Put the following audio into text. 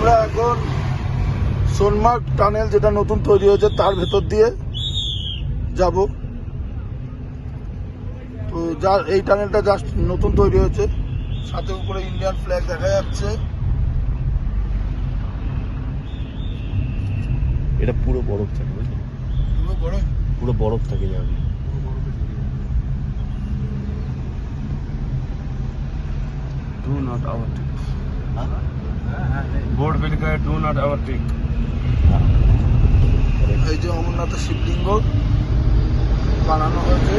আমরা এখন সোনমার্গ টানেল যেটা নতুন তৈরি হয়েছে তার ভেতর দিয়ে যাব। তো যা এই টানেলটা জাস্ট নতুন তৈরি হয়েছে, সাথে উপরে ইন্ডিয়ান ফ্ল্যাগ দেখা যাচ্ছে। এটা পুরো বরফ থাকে, পুরো বরফ থাকে যাবে। Do not overtake. बोर्ड पे लिखा है डू नॉट ओवरटेक। এই যে অমরনাথের শিবলিঙ্গ বানানো হয়েছে।